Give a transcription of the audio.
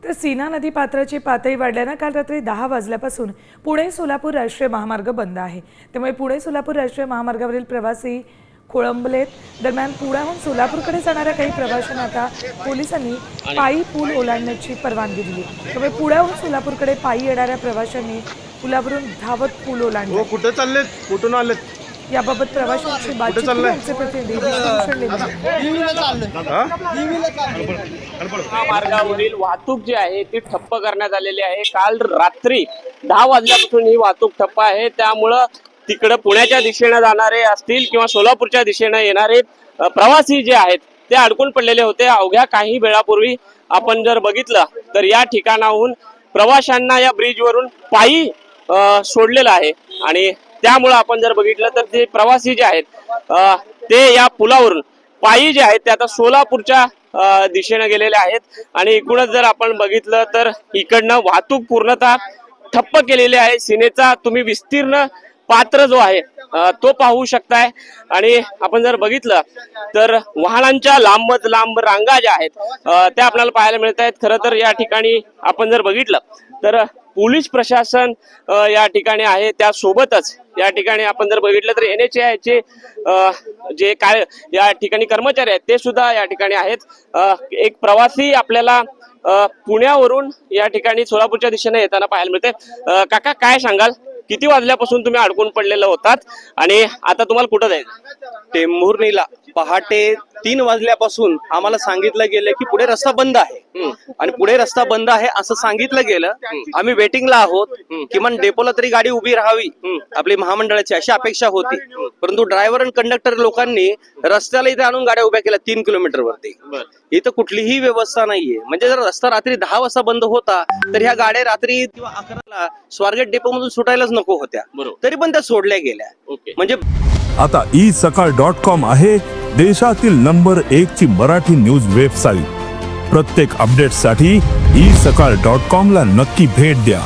तर सीना नदी पात्राची पातळी वाढल्याने काल रात्री 10 वाजल्यापासून पुणे सोलापूर राष्ट्रीय महामार्ग बंद आहे। त्यामुळे पुणे सोलापूर राष्ट्रीय महामार्गावरील प्रवासी खोळंबलेत। दरम्यान पुण्याहून सोलापूरकडे जाणाऱ्या काही प्रवाशांना आता पोलिसांनी पायी पूल ओलांडण्याची परवानगी दिली। त्यामुळे पुण्याहून सोलापूरकडे पायी येणाऱ्या प्रवाशांनी पुलावरून धावत पूल ओलांडला। कुठे चाललेत, कुठून आलेत याबाबत प्रवाशांची बातचीत आमचे प्रतिनिधी मार्गावरील वाहतूक जी आहे ती ठप्प करण्यात आलेली आहे। काल रात्री 10 वाजल्यापासून ही वाहतूक ठप्प आहे। त्यामुळे तिकडे पुण्याच्या दिशेने जाणारे असतील किंवा सोलापूरच्या दिशेने येणारे प्रवासी जे आहेत ते अडकून पडलेले होते। अवघ्या काही वेळापूर्वी आपण जर बघितलं तर या ठिकाणाहून प्रवाशांना या ब्रिजवरून पायी सोडलेलं आहे आणि त्यामुळे आपण जर बघितलं तर ते प्रवासी जे आहेत ते या पुलावरून पायी जे आहेत ते आता सोलापूरच्या दिशेने गेलेले आहेत। आणि एकूणच जर आपण बघितलं तर इकडनं वाहतूक पूर्णतः ठप्प केलेली आहे। सीनेचा तुम्ही विस्तीर्ण पात्र जो आहे तो पाहू शकताय। आणि आपण जर बघितलं तर वाहनांच्या लांबच लांब रांगा ज्या आहेत त्या आपल्याला पाहायला मिळत आहेत। खरं तर या ठिकाणी आपण जर बघितलं तर पोलीस प्रशासन या ठिकाणी आहे, त्यासोबतच या ठिकाणी आपण जर बघितलं तर NHAI चे जे काय या ठिकाणी कर्मचारी आहेत ते सुद्धा या ठिकाणी आहेत। एक प्रवासी आपल्याला पुण्यावरून या ठिकाणी सोलापूरच्या दिशेने येताना पाहायला मिळते। काका काय सांगाल, किती वाजल्यापासून तुम्ही अडकून पडलेले होतात आणि आता तुम्हाला कुठं जायचं? टेंभुर्णीला पहाटे 3 वाजल्यापासून आम्हाला सांगितलं गेलं की पुढे रस्ता बंद आहे आणि पुढे रस्ता बंद आहे असं सांगितलं गेलं। आम्ही वेटिंगला आहोत, किमान डेपोला तरी गाडी उभी राहावी आपली महामंडळाची अशी अपेक्षा होती। परंतु ड्रायव्हर आणि कंडक्टर लोकांनी रस्त्याला इथे आणून गाड्या उभ्या केल्या 3 किलोमीटर वरती। इथं कुठलीही व्यवस्था नाहीये। म्हणजे जर रस्ता रात्री 10 वाजता बंद होता तर ह्या गाड्या रात्री किंवा 11ला स्वारगेट डेपो मधून सुटायलाच नको होत्या, तरी पण त्या सोडल्या गेल्या। म्हणजे आता isakal.com आहे देशातील नंबर 1 ची मराठी न्यूज वेबसाईट। प्रत्येक अपडेटसाठी isakal.com ला नक्की भेट द्या।